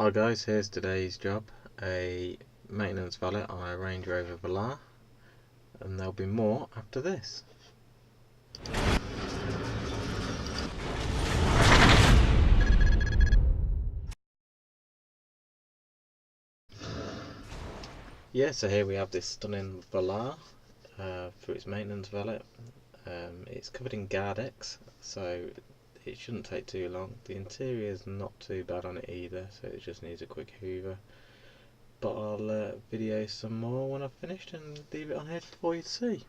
Hi guys, here's today's job, a maintenance valet on a Range Rover Velar, and there'll be more after this. Yeah, so here we have this stunning Velar for its maintenance valet. It's covered in Gardx, so it shouldn't take too long. The interior is not too bad on it either, so it just needs a quick hoover. But I'll video some more when I've finished and leave it on here for you to see.